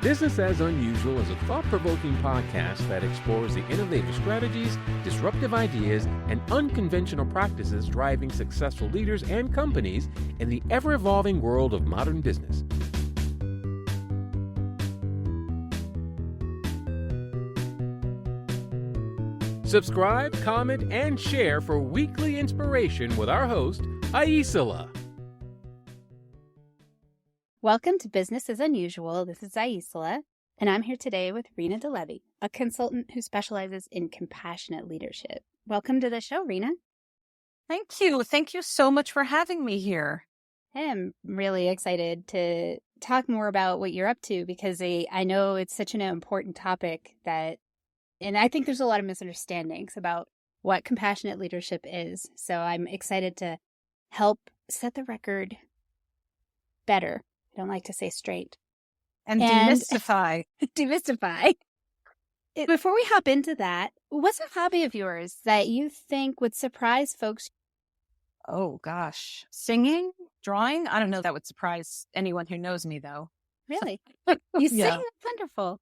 Business as Unusual is a thought-provoking podcast that explores the innovative strategies, disruptive ideas, and unconventional practices driving successful leaders and companies in the ever-evolving world of modern business. Subscribe, comment, and share for weekly inspiration with our host, Aisala. Welcome to Business as Unusual. This is Aisala, and I'm here today with Rena DeLevie, a consultant who specializes in compassionate leadership. Welcome to the show, Rena. Thank you. Thank you so much for having me here. I'm really excited to talk more about what you're up to because I know it's such an important topic and I think there's a lot of misunderstandings about what compassionate leadership is. So I'm excited to help set the record better. I don't like to say straight. And demystify. Demystify. Before we hop into that, what's a hobby of yours that you think would surprise folks? Oh, gosh. Singing? Drawing? I don't know if that would surprise anyone who knows me, though. Really? You sing? Yeah. That's wonderful.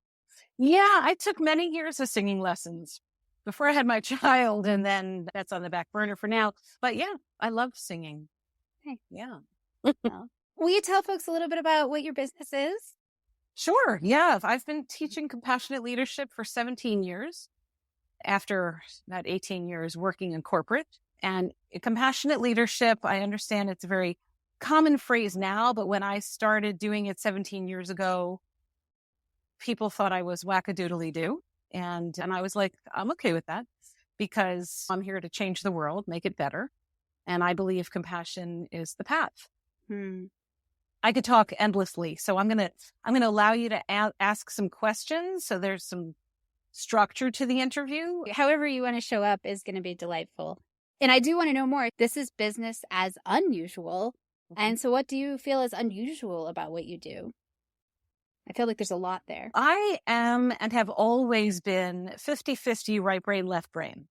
Yeah, I took many years of singing lessons before I had my child, and then that's on the back burner for now. But yeah, I love singing. Hey. Yeah. Well, will you tell folks a little bit about what your business is? Sure. Yeah. I've been teaching compassionate leadership for 17 years after about 18 years working in corporate. And compassionate leadership, I understand it's a very common phrase now, but when I started doing it 17 years ago, people thought I was wackadoodly-doo. And I was like, I'm okay with that because I'm here to change the world, make it better. And I believe compassion is the path. I could talk endlessly. So I'm going to allow you to ask some questions. So there's some structure to the interview. However you want to show up is going to be delightful. And I do want to know more. This is Business as Unusual. And so what do you feel is unusual about what you do? I feel like there's a lot there. I am and have always been 50-50 right brain, left brain.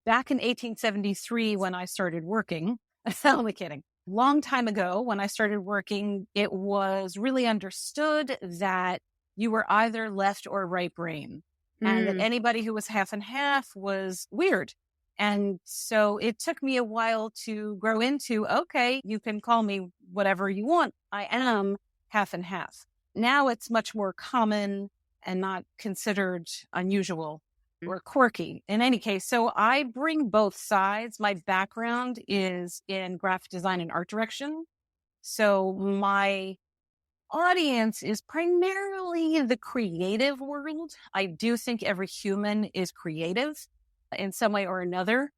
Back in 1873 when I started working, I'm only kidding. Long time ago when I started working, it was really understood that you were either left or right brain. And that anybody who was half and half was weird. And so it took me a while to grow into, okay, you can call me whatever you want. I am half and half. Now it's much more common and not considered unusual or quirky in any case. So I bring both sides. My background is in graphic design and art direction. So my audience is primarily the creative world. I do think every human is creative in some way or another.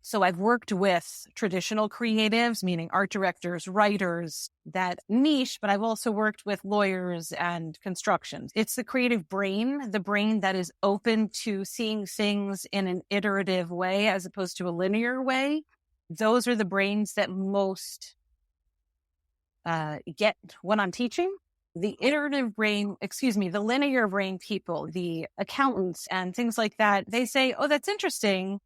So I've worked with traditional creatives, meaning art directors, writers, that niche, but I've also worked with lawyers and construction. It's the creative brain, the brain that is open to seeing things in an iterative way as opposed to a linear way. Those are the brains that most get when I'm teaching. The iterative brain, the linear brain people, the accountants and things like that, they say, oh, that's interesting.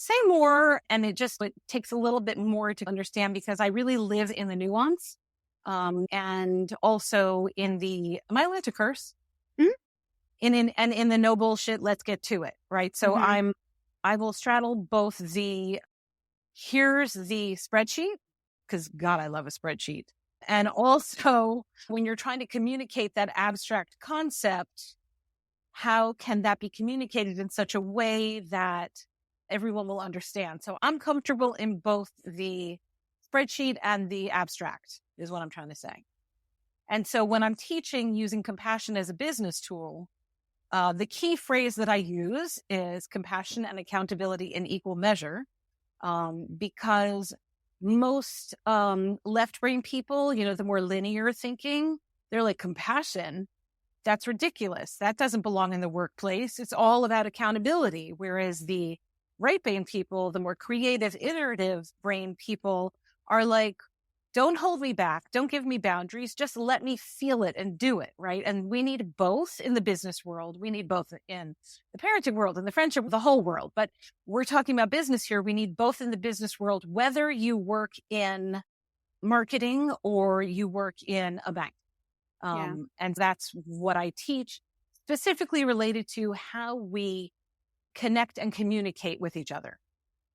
Say more. And it takes a little bit more to understand because I really live in the nuance. And also in am I allowed to curse? In the no bullshit, let's get to it. Right. So I will straddle both here's the spreadsheet, because God, I love a spreadsheet. And also when you're trying to communicate that abstract concept, how can that be communicated in such a way that everyone will understand? So I'm comfortable in both the spreadsheet and the abstract is what I'm trying to say. And so when I'm teaching using compassion as a business tool, the key phrase that I use is compassion and accountability in equal measure, because most left brain people, the more linear thinking, they're like, compassion? That's ridiculous. That doesn't belong in the workplace. It's all about accountability. Whereas the right brain people, the more creative, iterative brain people are like, don't hold me back. Don't give me boundaries. Just let me feel it and do it. Right. And we need both in the business world. We need both in the parenting world and the friendship, the whole world. But we're talking about business here. We need both in the business world, whether you work in marketing or you work in a bank. Yeah. And that's what I teach, specifically related to how we connect and communicate with each other.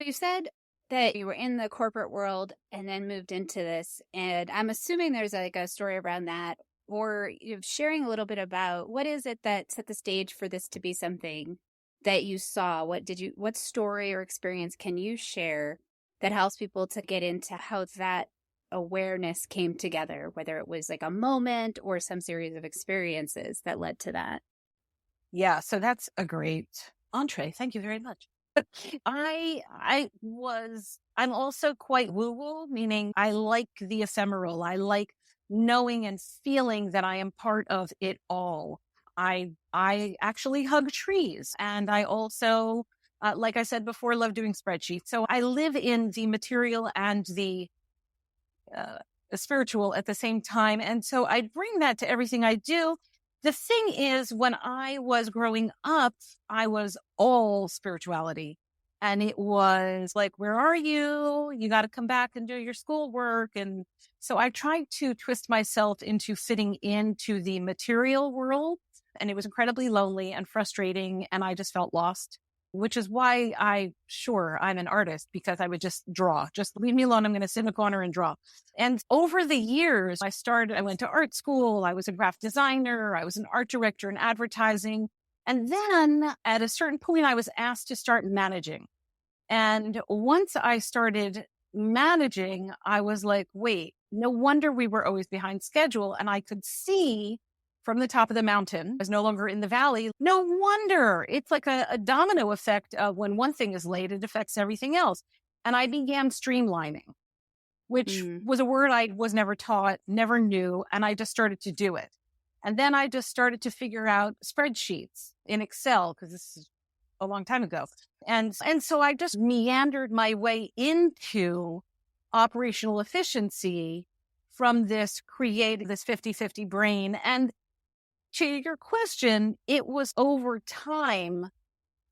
You said that you were in the corporate world and then moved into this, and I'm assuming there's like a story around that, or you're sharing a little bit about what is it that set the stage for this to be something that you saw? What story or experience can you share that helps people to get into how that awareness came together, whether it was like a moment or some series of experiences that led to that? Yeah, so that's a great entree. Thank you very much. I'm also quite woo-woo, meaning I like the ephemeral. I like knowing and feeling that I am part of it all. I actually hug trees, and I also, like I said before, love doing spreadsheets. So I live in the material and the spiritual at the same time. And so I bring that to everything I do. The thing is, when I was growing up, I was all spirituality. And it was like, where are you? You got to come back and do your schoolwork. And so I tried to twist myself into fitting into the material world. And it was incredibly lonely and frustrating. And I just felt lost, which is why I'm an artist, because I would just draw. Just leave me alone. I'm going to sit in a corner and draw. And over the years, I went to art school. I was a graphic designer. I was an art director in advertising. And then at a certain point, I was asked to start managing. And once I started managing, I was like, wait, no wonder we were always behind schedule. And I could see from the top of the mountain, I was no longer in the valley. No wonder. It's like a domino effect of when one thing is late, it affects everything else. And I began streamlining, which was a word I was never taught, never knew. And I just started to do it. And then I just started to figure out spreadsheets in Excel, because this is a long time ago. And so I just meandered my way into operational efficiency from this 50-50 brain. And to your question, it was over time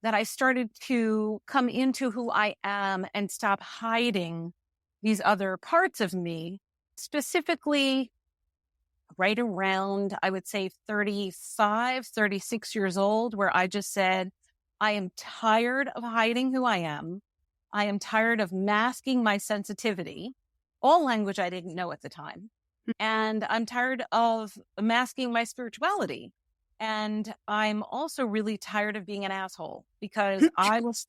that I started to come into who I am and stop hiding these other parts of me, specifically right around, I would say 35, 36 years old, where I just said, I am tired of hiding who I am. I am tired of masking my sensitivity, all language I didn't know at the time. And I'm tired of masking my spirituality. And I'm also really tired of being an asshole, because I was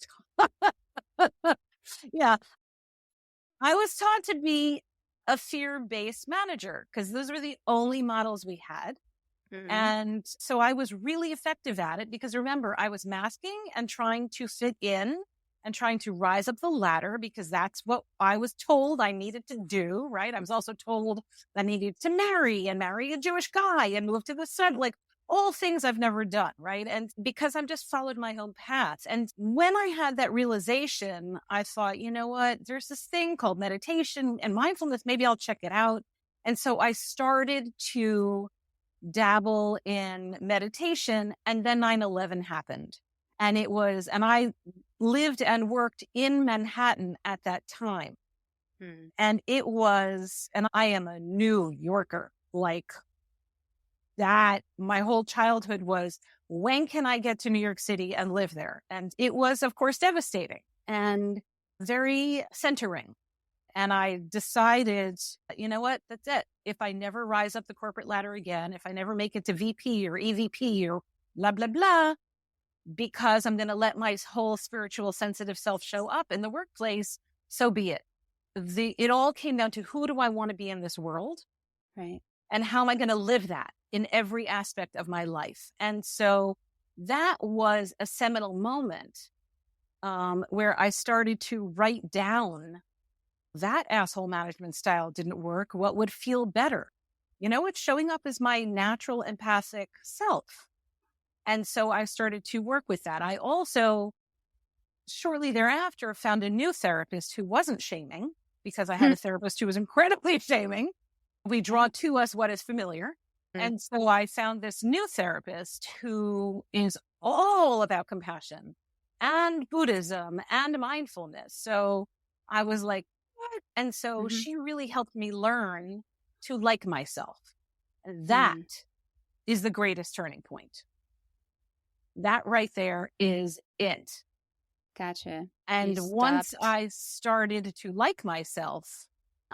taught to be a fear-based manager, because those were the only models we had. And so I was really effective at it, because remember, I was masking and trying to fit in and trying to rise up the ladder, because that's what I was told I needed to do, right? I was also told I needed to marry a Jewish guy and move to the sun, like all things I've never done, right? And because I've just followed my own path. And when I had that realization, I thought, you know what? There's this thing called meditation and mindfulness. Maybe I'll check it out. And so I started to dabble in meditation, and then 9/11 happened. And I lived and worked in Manhattan at that time. And I am a New Yorker, like that. My whole childhood was, when can I get to New York City and live there? And it was, of course, devastating and very centering. And I decided, you know what, that's it. If I never rise up the corporate ladder again, if I never make it to VP or EVP or blah, blah, blah, because I'm going to let my whole spiritual, sensitive self show up in the workplace, so be it. It all came down to, who do I want to be in this world? Right. And how am I going to live that in every aspect of my life? And so that was a seminal moment where I started to write down, that asshole management style didn't work. What would feel better? You know, it's showing up as my natural empathic self. And so I started to work with that. I also, shortly thereafter, found a new therapist who wasn't shaming, because I had a therapist who was incredibly shaming. We draw to us what is familiar. And so I found this new therapist who is all about compassion and Buddhism and mindfulness. So I was like, what? And so she really helped me learn to like myself. And that is the greatest turning point. That right there is it. Gotcha. And You once stopped. I started to like myself,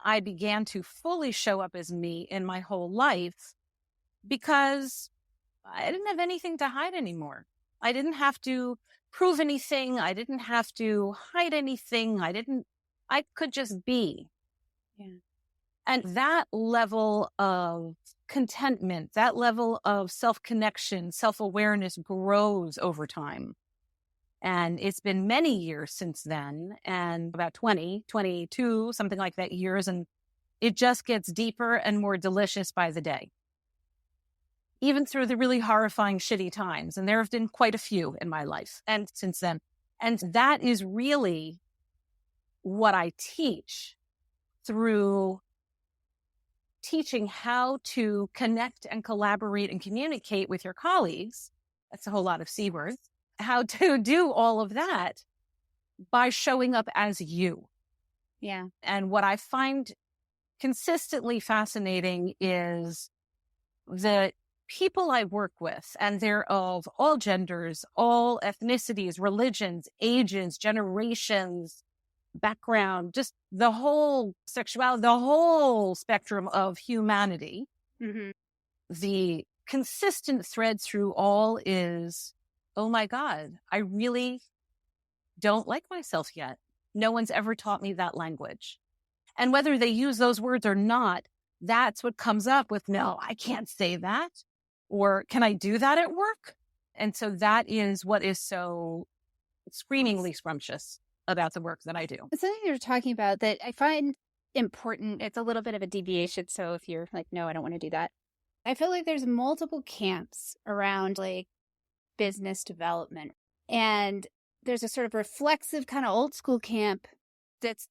I began to fully show up as me in my whole life because I didn't have anything to hide anymore. I didn't have to prove anything. I didn't have to hide anything. I could just be. Yeah. And that level of contentment, that level of self-connection, self-awareness grows over time. And it's been many years since then, and about 20, 22, something like that years. And it just gets deeper and more delicious by the day, even through the really horrifying, shitty times. And there have been quite a few in my life and since then. And that is really what I teach through teaching how to connect and collaborate and communicate with your colleagues. That's a whole lot of C words. How to do all of that by showing up as you. Yeah. And what I find consistently fascinating is the people I work with, and they're of all genders, all ethnicities, religions, ages, generations, background, just the whole sexuality, the whole spectrum of humanity. Mm-hmm. The consistent thread through all is, oh my God, I really don't like myself yet. No one's ever taught me that language. And whether they use those words or not, that's what comes up with, no, I can't say that. Or can I do that at work? And so that is what is so screamingly scrumptious about the work that I do. Something you're talking about that I find important, it's a little bit of a deviation. So if you're like, no, I don't want to do that. I feel like there's multiple camps around like business development. And there's a sort of reflexive kind of old school camp that's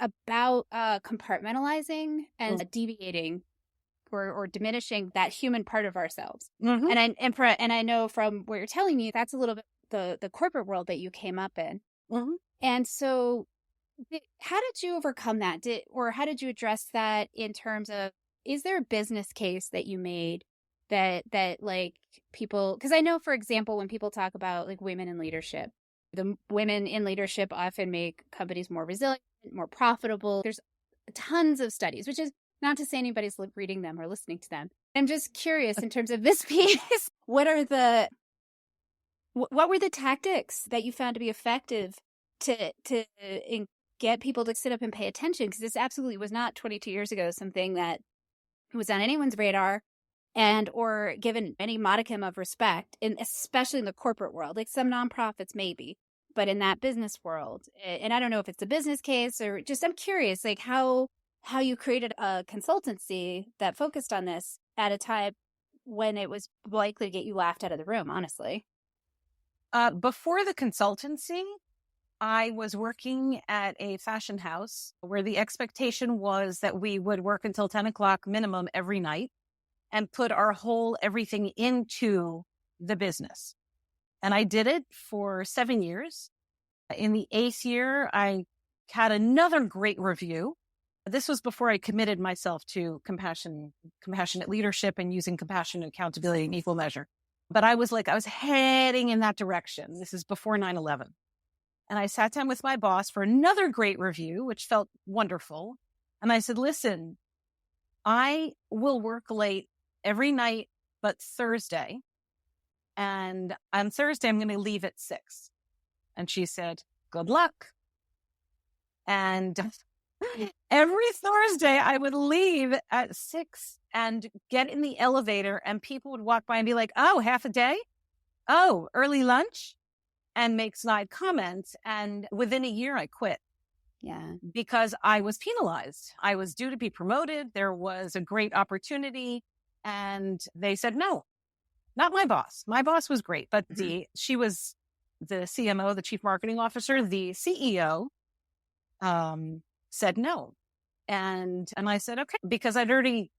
about compartmentalizing and deviating or diminishing that human part of ourselves. Mm-hmm. And I know from what you're telling me, that's a little bit the corporate world that you came up in. Mm-hmm. And so how did you overcome that? How did you address that in terms of, is there a business case that you made that like people, because I know, for example, when people talk about like women in leadership, the women in leadership often make companies more resilient, more profitable. There's tons of studies, which is not to say anybody's reading them or listening to them. I'm just curious in terms of this piece, what were the tactics that you found to be effective to get people to sit up and pay attention? Because this absolutely was not 22 years ago something that was on anyone's radar and or given any modicum of respect, and especially in the corporate world. Like some nonprofits maybe, but in that business world, and I don't know if it's a business case or just, I'm curious like how you created a consultancy that focused on this at a time when it was likely to get you laughed out of the room, honestly. Before the consultancy, I was working at a fashion house where the expectation was that we would work until 10 o'clock minimum every night and put our whole everything into the business. And I did it for 7 years. In the 8th year, I had another great review. This was before I committed myself to compassionate leadership and using compassion and accountability in equal measure. But I was heading in that direction. This is before 9/11. And I sat down with my boss for another great review, which felt wonderful. And I said, listen, I will work late every night but Thursday. And on Thursday, I'm going to leave at 6. And she said, good luck. And every Thursday, I would leave at 6 and get in the elevator, and people would walk by and be like, oh, half a day? Oh, early lunch? And make snide comments. And within a year, I quit. Yeah. Because I was penalized. I was due to be promoted. There was a great opportunity. And they said, no, not my boss. My boss was great, but she was the CMO, the chief marketing officer. The CEO said no. And I said, okay, because I'd already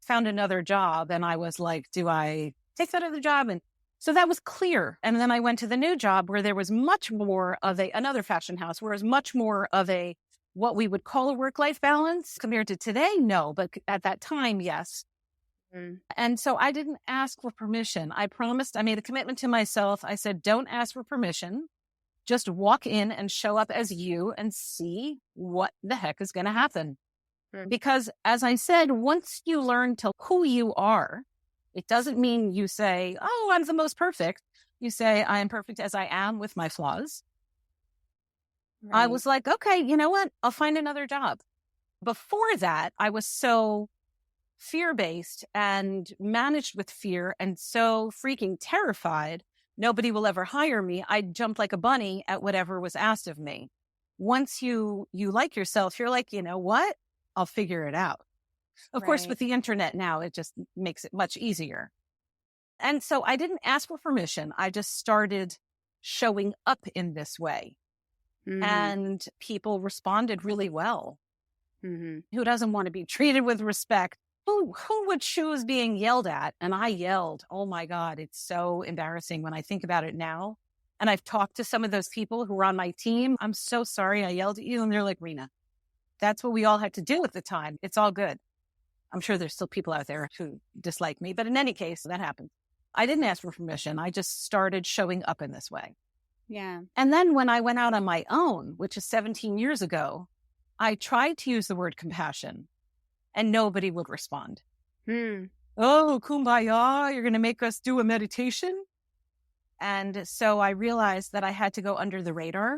found another job. And I was like, do I take that other job? And so that was clear. And then I went to the new job where there was much more of another fashion house, where it was much more of what we would call a work-life balance compared to today. No, but at that time, yes. And so I didn't ask for permission. I made a commitment to myself. I said, don't ask for permission. Just walk in and show up as you and see what the heck is going to happen. Because as I said, once you learn to who you are, it doesn't mean you say, oh, I'm the most perfect. You say, I am perfect as I am with my flaws. Right. I was like, okay, you know what? I'll find another job. Before that, I was so fear-based and managed with fear and so freaking terrified, nobody will ever hire me. I jumped like a bunny at whatever was asked of me. Once you like yourself, you're like, you know what? I'll figure it out. Of course, with the internet now, it just makes it much easier. And so I didn't ask for permission. I just started showing up in this way. And people responded really well. Who doesn't want to be treated with respect? Who would choose being yelled at? And I yelled. Oh my God, it's so embarrassing when I think about it now. And I've talked to some of those people who were on my team. I'm so sorry I yelled at you. And they're like, Rena, that's what we all had to do at the time. It's all good. I'm sure there's still people out there who dislike me. But in any case, that happened. I didn't ask for permission. I just started showing up in this way. Yeah. And then when I went out on my own, which is 17 years ago, I tried to use the word compassion and nobody would respond. Oh, kumbaya, you're going to make us do a meditation? And so I realized that I had to go under the radar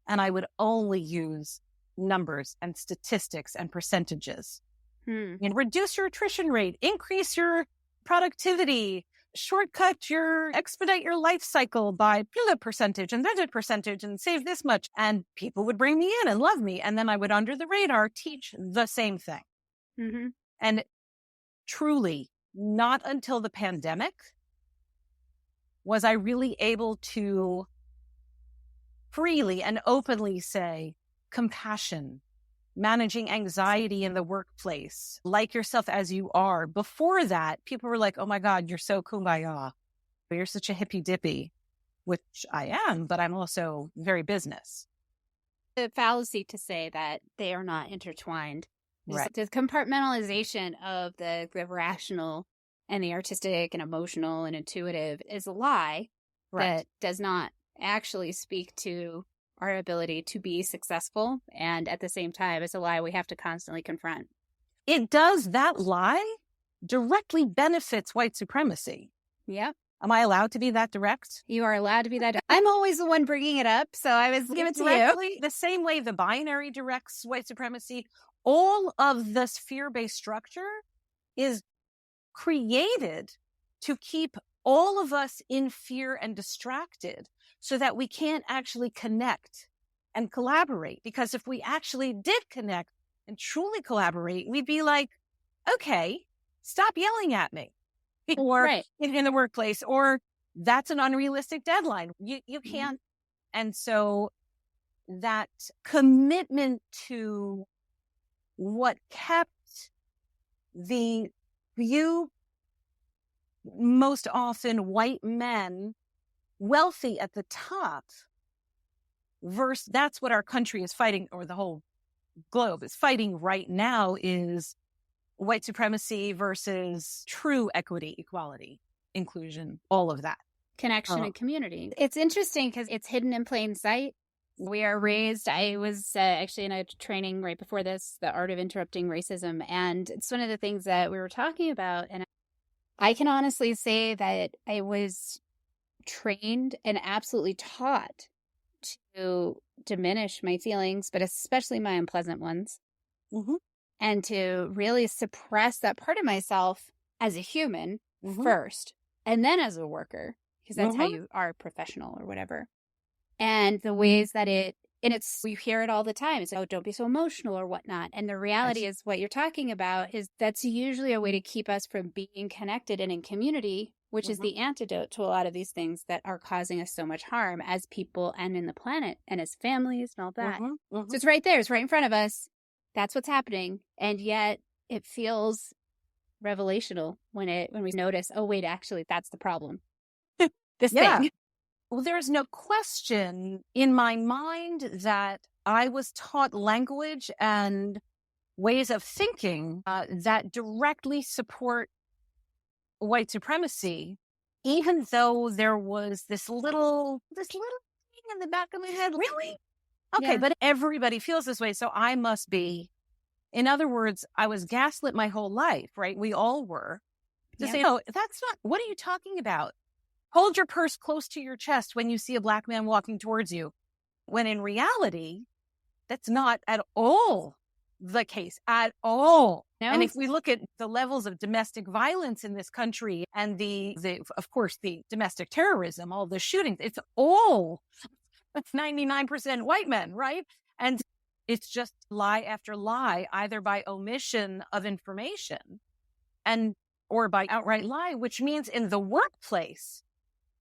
and I would only use numbers and statistics and percentages. And reduce your attrition rate, increase your productivity, expedite your life cycle by percentage and that percentage and save this much. And people would bring me in and love me. And then I would under the radar teach the same thing. And truly, not until the pandemic was I really able to freely and openly say compassion, managing anxiety in the workplace, like yourself as you are. Before that, people were like, oh my God, you're so kumbaya. You're such a hippy dippy, which I am, but I'm also very business. The fallacy to say that they are not intertwined. Right. The compartmentalization of the rational and the artistic and emotional and intuitive is a lie that does not actually speak to our ability to be successful. And at the same time, it's a lie we have to constantly confront. It does. That lie directly benefits white supremacy. Yep. Am I allowed to be that direct? You are allowed to be that. I'm always the one bringing it up, so I was giving it to you. The same way the binary directs white supremacy, all of this fear-based structure is created to keep all of us in fear and distracted so that we can't actually connect and collaborate. Because if we actually did connect and truly collaborate, we'd be like, okay, stop yelling at me. Or in the workplace, or that's an unrealistic deadline. You can't. And so that commitment to what kept the few, most often white men, wealthy at the top, versus that's what our country is fighting, or the whole globe is fighting right now, is white supremacy versus true equity, equality, inclusion, all of that. Connection and community. It's interesting because it's hidden in plain sight. We are raised, I was actually in a training right before this, The Art of Interrupting Racism. And it's one of the things that we were talking about. And I can honestly say that I was trained and absolutely taught to diminish my feelings, but especially my unpleasant ones. And to really suppress that part of myself as a human first, and then as a worker, because that's how you are professional or whatever. And the ways that you hear it all the time. It's like, oh, don't be so emotional or whatnot. And the reality is what you're talking about is that's usually a way to keep us from being connected and in community, which is the antidote to a lot of these things that are causing us so much harm as people and in the planet and as families and all that. So it's right there. It's right in front of us. That's what's happening. And yet it feels revelational when we notice, oh, wait, actually, that's the problem. This thing. Well, there's no question in my mind that I was taught language and ways of thinking that directly support white supremacy, even though there was this little thing in the back of my head. Really? Okay, Yeah. but everybody feels this way, so I must be. In other words, I was gaslit my whole life, right? We all were. To say, no, that's not, what are you talking about? Hold your purse close to your chest when you see a Black man walking towards you. When in reality, that's not at all the case, at all. No. And if we look at the levels of domestic violence in this country and of course, the domestic terrorism, all the shootings, it's all 99% white men, right? And it's just lie after lie, either by omission of information or by outright lie, which means in the workplace,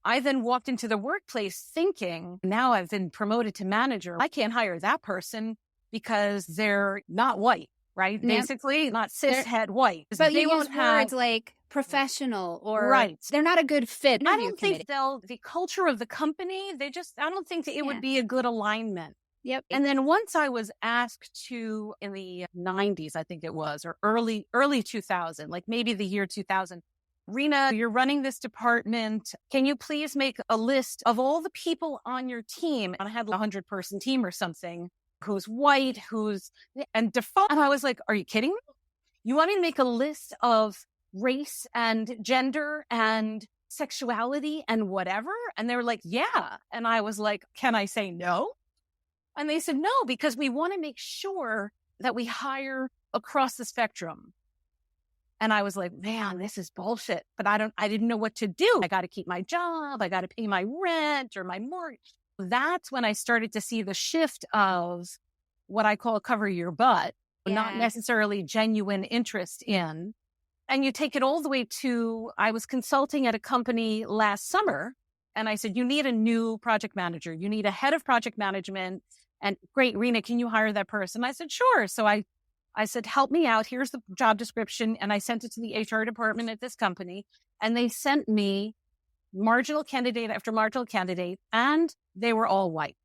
I then walked into the workplace thinking, now I've been promoted to manager. I can't hire that person because they're not white, right? Yep. Basically, not cishet white. But they you won't use have words like professional or right. They're not a good fit. I don't think the culture of the company, I don't think that it would be a good alignment. Yep. And then once I was asked to, in the 90s, I think it was, or early 2000, like maybe the year 2000, Rena, you're running this department. Can you please make a list of all the people on your team? And I had a 100-person team or something, who's white, and default. And I was like, are you kidding me? You want me to make a list of race and gender and sexuality and whatever? And they were like, yeah. And I was like, can I say no? And they said, no, because we want to make sure that we hire across the spectrum. And I was like, man, this is bullshit. But I didn't know what to do. I got to keep my job. I got to pay my rent or my mortgage. That's when I started to see the shift of what I call cover your butt, not necessarily genuine interest in. And you take it all the way to, I was consulting at a company last summer. And I said, you need a new project manager. You need a head of project management. And great, Rena, can you hire that person? I said, sure. So I said, help me out. Here's the job description. And I sent it to the HR department at this company. And they sent me marginal candidate after marginal candidate. And they were all white.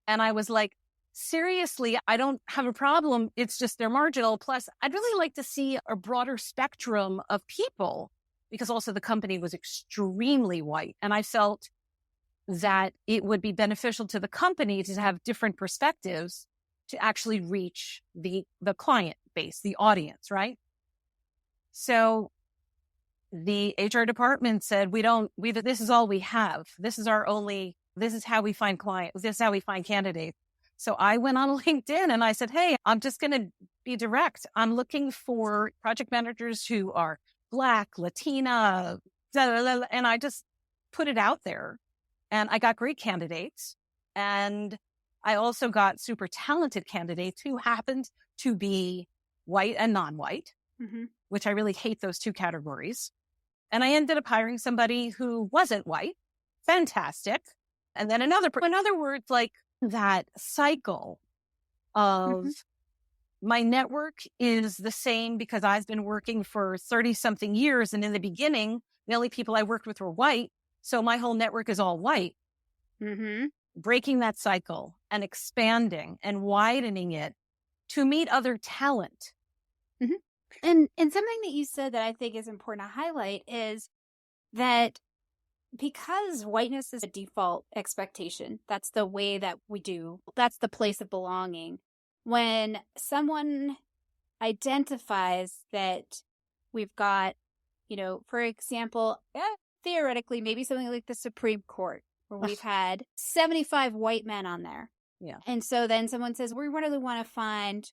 And I was like, seriously, I don't have a problem. It's just they're marginal. Plus, I'd really like to see a broader spectrum of people, because also the company was extremely white. And I felt that it would be beneficial to the company to have different perspectives to actually reach the client base, the audience, right? So the HR department said, this is all we have. This is how we find clients. This is how we find candidates. So I went on LinkedIn and I said, hey, I'm just going to be direct. I'm looking for project managers who are Black, Latina, and I just put it out there. And I got great candidates. And I also got super talented candidates who happened to be white and non-white, which I really hate those two categories. And I ended up hiring somebody who wasn't white. Fantastic. And then in other words, like that cycle of my network is the same because I've been working for 30 something years. And in the beginning, the only people I worked with were white. So my whole network is all white. Breaking that cycle and expanding and widening it to meet other talent. And something that you said that I think is important to highlight is that because whiteness is a default expectation, that's the way that we do, that's the place of belonging. When someone identifies that we've got, for example, theoretically, maybe something like the Supreme Court, where we've had 75 white men on there. Yeah. And so then someone says, we really want to find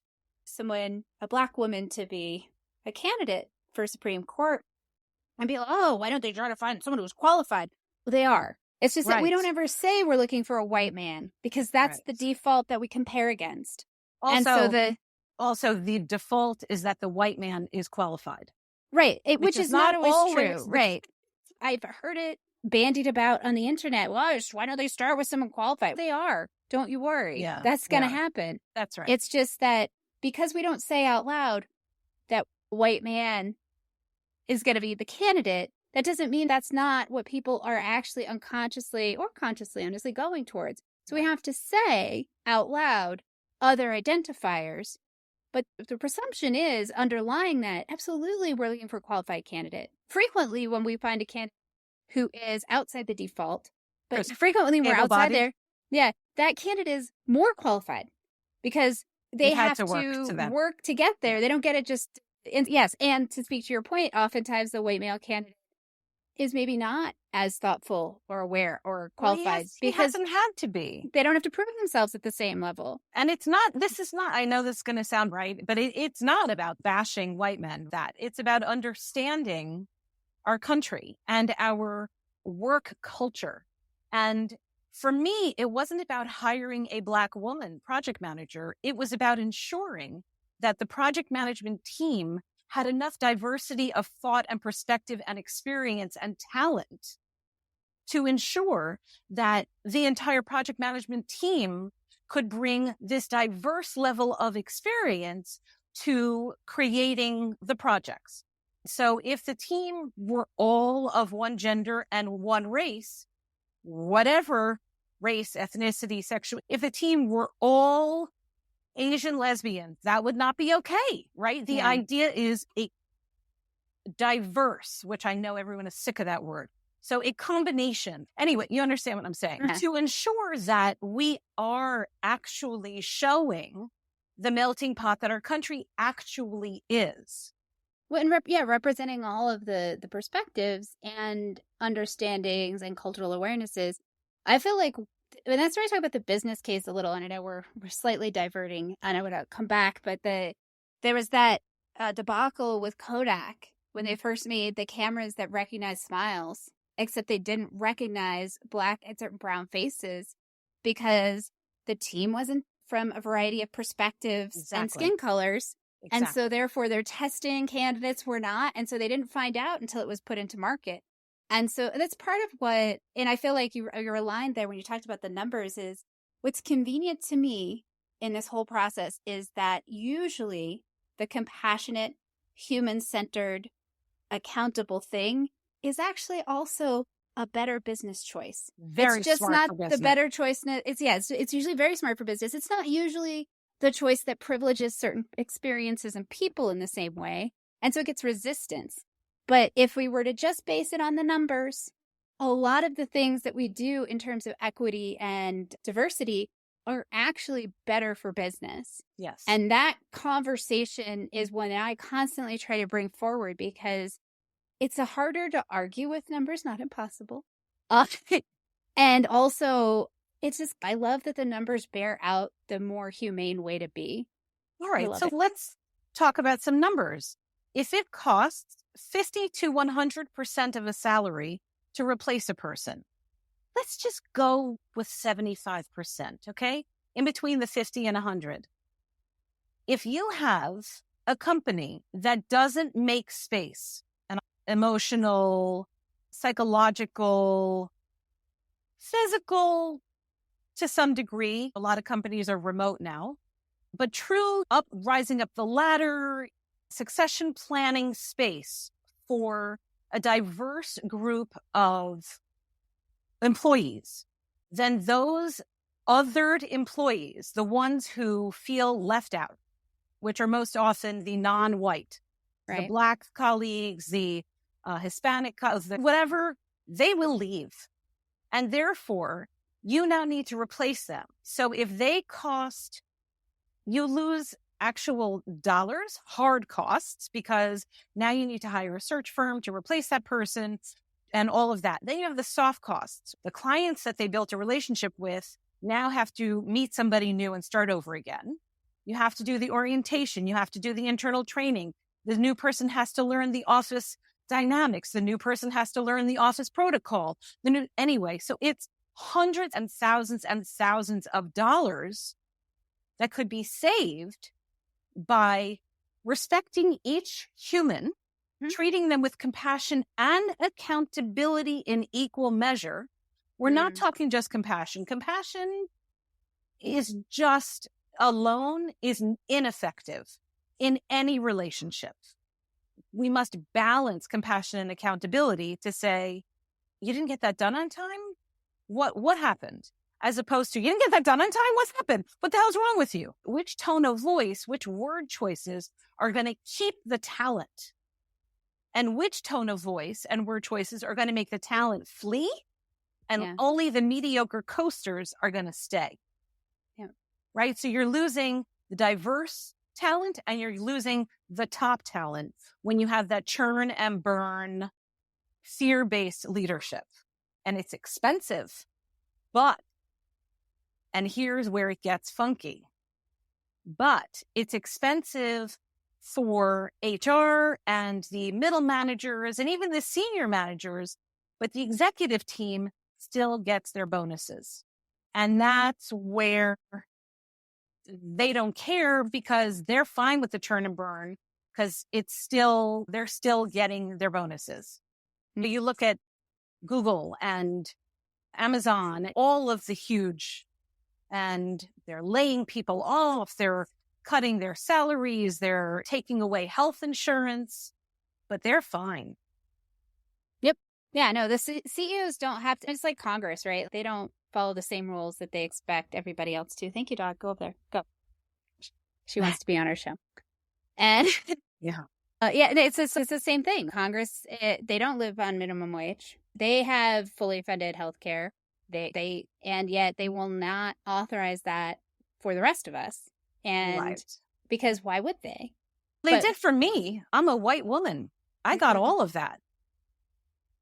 a Black woman to be a candidate for Supreme Court. And be like, oh, why don't they try to find someone who's qualified? Well, they are. It's just that we don't ever say we're looking for a white man because that's the default that we compare against. Also, the default is that the white man is qualified. Right. Which is not always true. Right. I've heard it bandied about on the internet. Well, why don't they start with someone qualified? They are. Don't you worry. Yeah, that's going to happen. That's right. It's just that because we don't say out loud that white man is going to be the candidate, that doesn't mean that's not what people are actually unconsciously or consciously, honestly, going towards. So we have to say out loud other identifiers. But the presumption is underlying that, absolutely, we're looking for a qualified candidate. frequently when we find a candidate who is outside the default, but Chris, frequently when we're outside able-bodied. there, that candidate is more qualified because they You've had have to work to them. work to get there. They don't get it just, and to speak to your point, oftentimes the white male candidate is maybe not as thoughtful or aware or qualified He because hasn't had to be. they don't have to prove themselves at the same level. And this is not, I know this is going to sound right, but it's not about bashing white men. It's about understanding our country and our work culture. And for me, it wasn't about hiring a Black woman project manager. It was about ensuring that the project management team had enough diversity of thought and perspective and experience and talent to ensure that the entire project management team could bring this diverse level of experience to creating the projects. So if the team were all of one gender and one race, whatever race, ethnicity, sexual, if the team were all Asian lesbians, that would not be okay, right? The idea is a diverse, which I know everyone is sick of that word. So a combination. Anyway, you understand what I'm saying? Yeah. To ensure that we are actually showing the melting pot that our country actually is. Well, and representing all of the perspectives and understandings and cultural awarenesses. I feel like, and that's where I talk about the business case a little, and I know we're slightly diverting, and I would come back, but there was that debacle with Kodak when they first made the cameras that recognize smiles, except they didn't recognize black and certain brown faces because the team wasn't from a variety of perspectives and skin colors. Exactly. And so therefore their testing candidates were not. And so they didn't find out until it was put into market. And so that's part of what, and I feel like you're aligned there when you talked about the numbers, is what's convenient to me in this whole process is that usually the compassionate, human-centered, accountable thing is actually also a better business choice. Very it's just smart not for the business. better choice. It's usually very smart for business. It's not usually the choice that privileges certain experiences and people in the same way. And so it gets resistance. But if we were to just base it on the numbers, a lot of the things that we do in terms of equity and diversity are actually better for business. Yes. And that conversation is one that I constantly try to bring forward because it's harder to argue with numbers, not impossible. And also, it's just, I love that the numbers bear out the more humane way to be. All right. So let's talk about some numbers. If it costs 50 to 100% of a salary to replace a person, let's just go with 75%, okay? In between the 50 and 100. If you have a company that doesn't make space, an emotional, psychological, physical, to some degree, a lot of companies are remote now, but true rising up the ladder, succession planning space for a diverse group of employees, then those othered employees, the ones who feel left out, which are most often the non-white, right, the Black colleagues, the Hispanic colleagues, whatever, they will leave. And therefore, you now need to replace them. So if they cost, you lose actual dollars, hard costs, because now you need to hire a search firm to replace that person and all of that. Then you have the soft costs. The clients that they built a relationship with now have to meet somebody new and start over again. You have to do the orientation. You have to do the internal training. The new person has to learn the office dynamics. The new person has to learn the office protocol. Anyway, so it's hundreds and thousands of dollars that could be saved by respecting each human, treating them with compassion and accountability in equal measure. We're not talking just compassion. Compassion is just alone is ineffective in any relationship. We must balance compassion and accountability to say, you didn't get that done on time? What happened? As opposed to, you didn't get that done on time? What's happened? What the hell's wrong with you? Which tone of voice, which word choices are going to keep the talent and which tone of voice and word choices are going to make the talent flee, and only the mediocre coasters are going to stay. Yeah. Right? So you're losing the diverse talent and you're losing the top talent when you have that churn and burn, fear-based leadership. And it's expensive, but, and here's where it gets funky, but it's expensive for HR and the middle managers and even the senior managers, but the executive team still gets their bonuses. And that's where they don't care, because they're fine with the churn and burn, because they're still getting their bonuses. You look at Google and Amazon, all of the huge, and they're laying people off, they're cutting their salaries, they're taking away health insurance, but they're fine. Yep. Yeah, no, the CEOs don't have to, it's like Congress, right? They don't follow the same rules that they expect everybody else to. Thank you, dog. Go up there. Go. She wants to be on our show. And yeah. It's the same thing. Congress, they don't live on minimum wage. They have fully funded health care. And yet they will not authorize that for the rest of us. And because why would they? They did for me. I'm a white woman. I got all of that.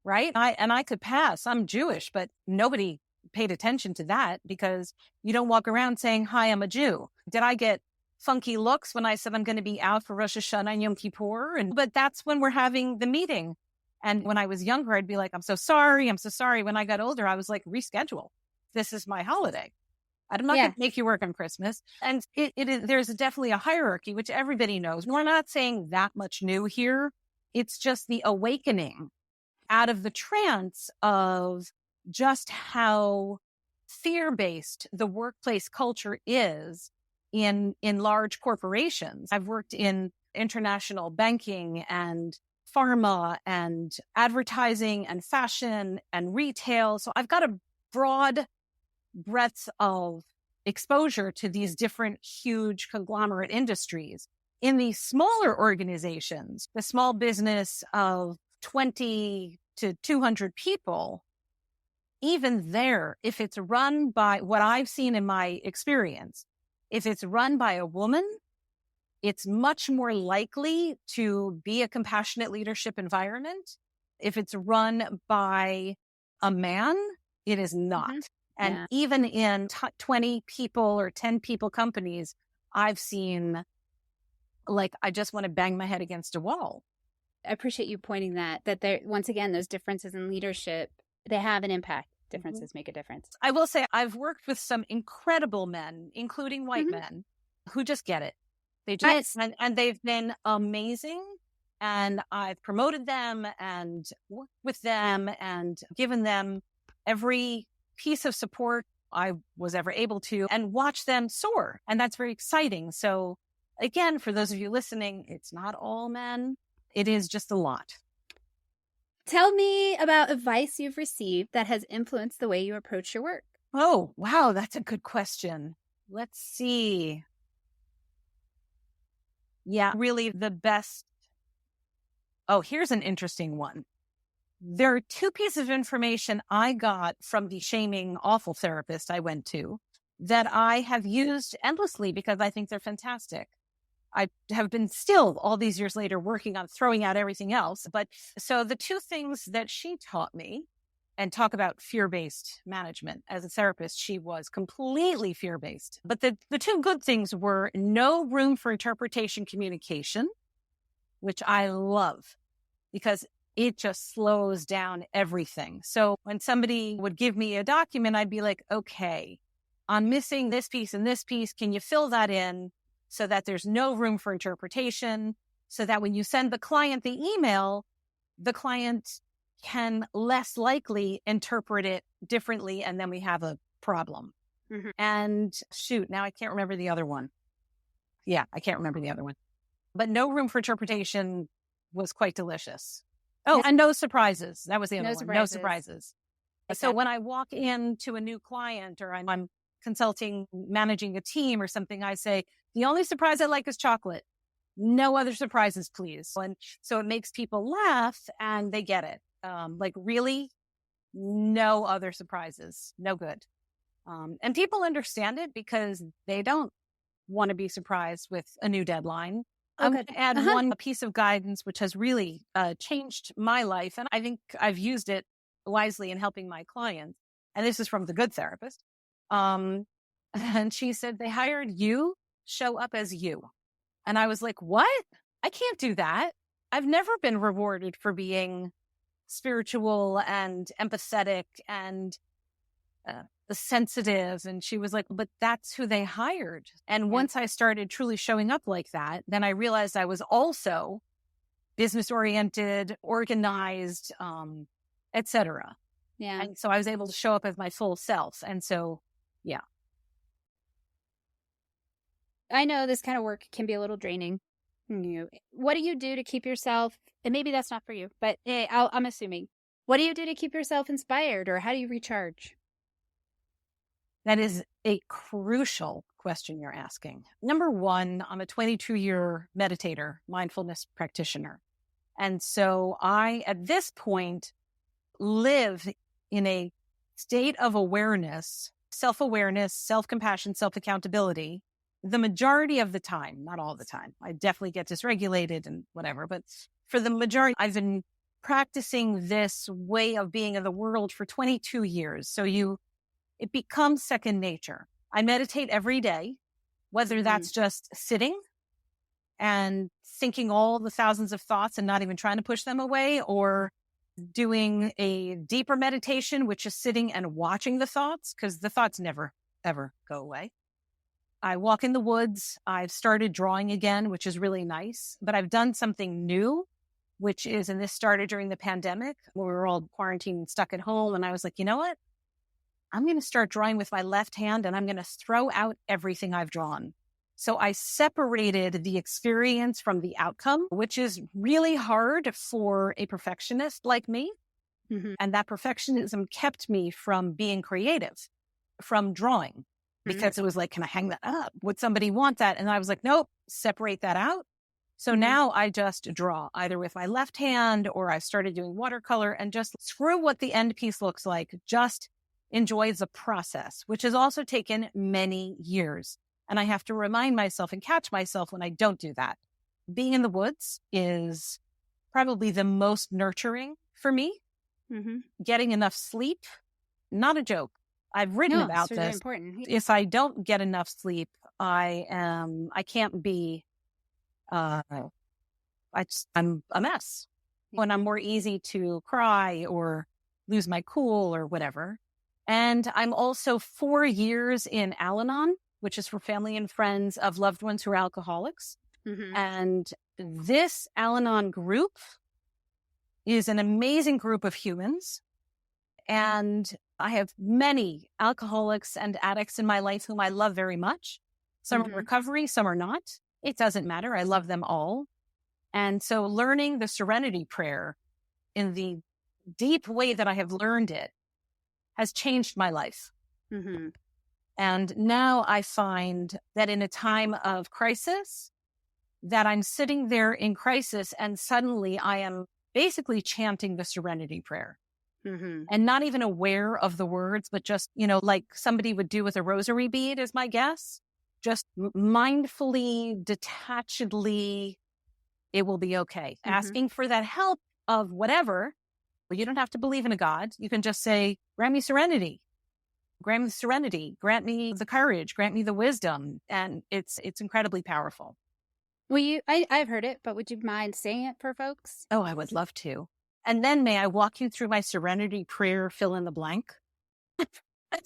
Right? I could pass. I'm Jewish, but nobody paid attention to that, because you don't walk around saying, hi, I'm a Jew. Did I get funky looks when I said I'm going to be out for Rosh Hashanah and Yom Kippur? But that's when we're having the meeting. And when I was younger, I'd be like, I'm so sorry. I'm so sorry. When I got older, I was like, reschedule. This is my holiday. I'm not going to make you work on Christmas. And there's definitely a hierarchy, which everybody knows. We're not saying that much new here. It's just the awakening out of the trance of just how fear-based the workplace culture is in large corporations. I've worked in international banking and pharma and advertising and fashion and retail. So I've got a broad breadth of exposure to these different huge conglomerate industries. In these smaller organizations, the small business of 20 to 200 people, even there, if it's run by, what I've seen in my experience, if it's run by a woman, it's much more likely to be a compassionate leadership environment. If it's run by a man, it is not. And even in 20 people or 10 people companies, I've seen, like, I just want to bang my head against a wall. I appreciate you pointing that there, once again, those differences in leadership, they have an impact. Differences make a difference. I will say I've worked with some incredible men, including white men, who just get it. They just, and they've been amazing. And I've promoted them and worked with them and given them every piece of support I was ever able to, and watch them soar. And that's very exciting. So again, for those of you listening, it's not all men. It is just a lot. Tell me about advice you've received that has influenced the way you approach your work. Oh, wow. That's a good question. Let's see. Yeah, really the best. Oh, here's an interesting one. There are two pieces of information I got from the shaming awful therapist I went to that I have used endlessly because I think they're fantastic. I have been still all these years later working on throwing out everything else. But so the two things that she taught me, and talk about fear-based management. As a therapist, she was completely fear-based. But the two good things were no room for interpretation communication, which I love because it just slows down everything. So when somebody would give me a document, I'd be like, okay, I'm missing this piece and this piece. Can you fill that in so that there's no room for interpretation, so that when you send the client the email, the client can less likely interpret it differently, and then we have a problem. And shoot, now I can't remember the other one. Yeah, I can't remember the other one. But no room for interpretation was quite delicious. Oh, and no surprises. That was the other one. No surprises. So when I walk into a new client or I'm consulting, managing a team or something, I say, the only surprise I like is chocolate. No other surprises, please. And so it makes people laugh and they get it. Like, really, no other surprises. No good. And people understand it because they don't want to be surprised with a new deadline. Oh, I'm good. going to add one piece of guidance, which has really changed my life. And I think I've used it wisely in helping my clients. And this is from the good therapist. And she said, they hired you, show up as you. And I was like, what? I can't do that. I've never been rewarded for being spiritual and empathetic and sensitive. And she was like, but that's who they hired. And once I started truly showing up like that, then I realized I was also business oriented, organized, etc. Yeah. And so I was able to show up as my full self. And so, yeah. I know this kind of work can be a little draining. What do you do to keep yourself, and maybe that's not for you, but I'm assuming, what do you do to keep yourself inspired, or how do you recharge? That is a crucial question you're asking. Number one, I'm a 22-year meditator, mindfulness practitioner. And so I, at this point, live in a state of awareness, self-awareness, self-compassion, self-accountability, the majority of the time, not all the time. I definitely get dysregulated and whatever, but for the majority, I've been practicing this way of being in the world for 22 years. So it becomes second nature. I meditate every day, whether that's just sitting and thinking all the thousands of thoughts and not even trying to push them away, or doing a deeper meditation, which is sitting and watching the thoughts, because the thoughts never, ever go away. I walk in the woods. I've started drawing again, which is really nice, but I've done something new, which is, and this started during the pandemic where we were all quarantined and stuck at home. And I was like, you know what? I'm going to start drawing with my left hand and I'm going to throw out everything I've drawn. So I separated the experience from the outcome, which is really hard for a perfectionist like me. Mm-hmm. And that perfectionism kept me from being creative, from drawing, because it was like, can I hang that up? Would somebody want that? And I was like, nope, separate that out. So now I just draw either with my left hand, or I started doing watercolor, and just screw what the end piece looks like. Just enjoy the process, which has also taken many years. And I have to remind myself and catch myself when I don't do that. Being in the woods is probably the most nurturing for me. Mm-hmm. Getting enough sleep, not a joke. I've written about this. Really important. If I don't get enough sleep, I can't be, I'm a mess. When I'm more easy to cry or lose my cool or whatever. And I'm also 4 years in Al-Anon, which is for family and friends of loved ones who are alcoholics. Mm-hmm. And this Al-Anon group is an amazing group of humans. And I have many alcoholics and addicts in my life whom I love very much. Some are in recovery, some are not. It doesn't matter. I love them all. And so learning the serenity prayer in the deep way that I have learned it has changed my life. Mm-hmm. And now I find that in a time of crisis, that I'm sitting there in crisis and suddenly I am basically chanting the serenity prayer. Mm-hmm. And not even aware of the words, but just, like somebody would do with a rosary bead, is my guess. Just mindfully, detachedly, it will be okay. Mm-hmm. Asking for that help of whatever. Well, you don't have to believe in a God. You can just say, grant me serenity. Grant me the serenity. Grant me the courage. Grant me the wisdom. And it's incredibly powerful. Well, I've heard it, but would you mind saying it for folks? Oh, I would love to. And then may I walk you through my serenity prayer, fill in the blank?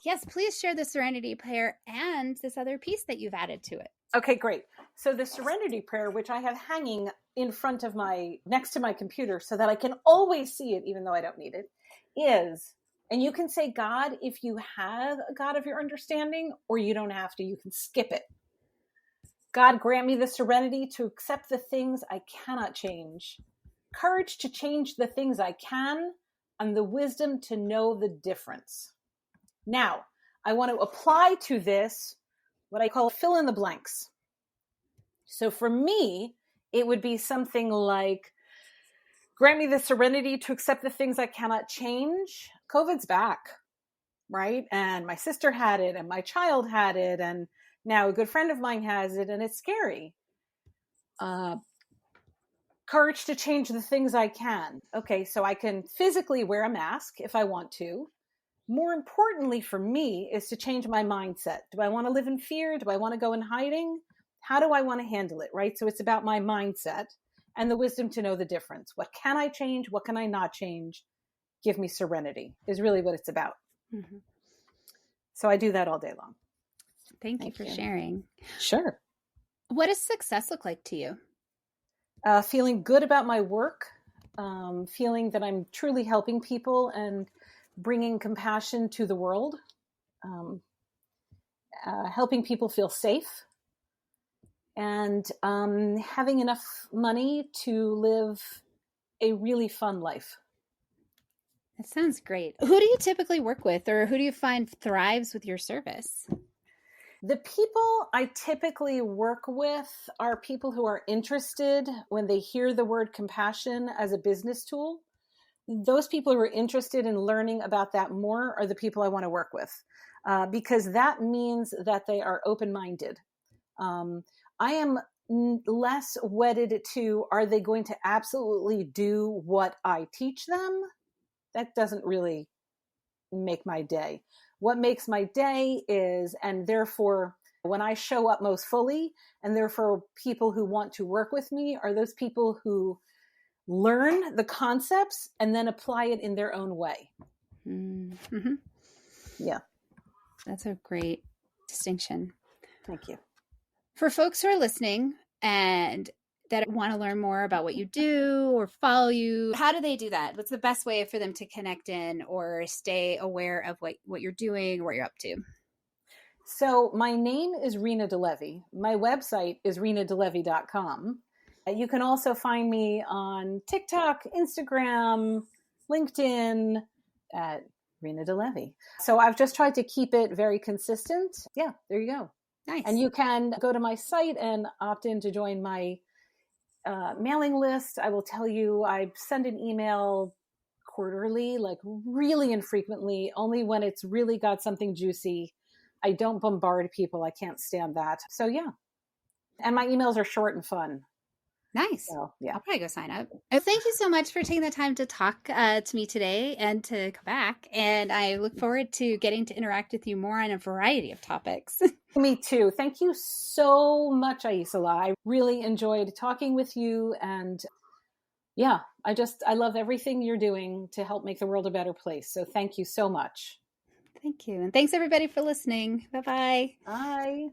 Yes, please share the serenity prayer and this other piece that you've added to it. Okay, great. So the serenity prayer, which I have hanging in front of next to my computer so that I can always see it, even though I don't need it, is, and you can say God if you have a God of your understanding, or you don't have to, you can skip it. God, grant me the serenity to accept the things I cannot change, courage to change the things I can, and the wisdom to know the difference. Now, I want to apply to this what I call fill in the blanks. So for me, it would be something like, grant me the serenity to accept the things I cannot change. COVID's back, right? And my sister had it, and my child had it, and now a good friend of mine has it, and it's scary. Courage to change the things I can. Okay, so I can physically wear a mask if I want to. More importantly for me is to change my mindset. Do I want to live in fear? Do I want to go in hiding? How do I want to handle it, right? So it's about my mindset and the wisdom to know the difference. What can I change? What can I not change? Give me serenity is really what it's about. Mm-hmm. So I do that all day long. Thank you for sharing. Sure. What does success look like to you? Feeling good about my work, feeling that I'm truly helping people and bringing compassion to the world, helping people feel safe, and having enough money to live a really fun life. That sounds great. Who do you typically work with, or who do you find thrives with your service? The people I typically work with are people who are interested when they hear the word compassion as a business tool. Those people who are interested in learning about that more are the people I want to work with, because that means that they are open-minded. I am less wedded to, are they going to absolutely do what I teach them? That doesn't really make my day. What makes my day is, and therefore when I show up most fully, and therefore people who want to work with me are those people who learn the concepts and then apply it in their own way. Mm-hmm. Yeah. That's a great distinction. Thank you. For folks who are listening and that want to learn more about what you do or follow you, how do they do that? What's the best way for them to connect in or stay aware of what you're doing, what you're up to? So my name is Rena DeLevie. My website is renadelevie.com. You can also find me on TikTok, Instagram, LinkedIn at Rena DeLevie. So I've just tried to keep it very consistent. Yeah, there you go. Nice. And you can go to my site and opt in to join my mailing list. I will tell you, I send an email quarterly, like really infrequently, only when it's really got something juicy. I don't bombard people. I can't stand that. So yeah. And my emails are short and fun. Nice. So, yeah. I'll probably go sign up. Thank you so much for taking the time to talk to me today and to come back. And I look forward to getting to interact with you more on a variety of topics. Me too. Thank you so much, Aisala. I really enjoyed talking with you. And yeah, I love everything you're doing to help make the world a better place. So thank you so much. Thank you. And thanks everybody for listening. Bye-bye. Bye.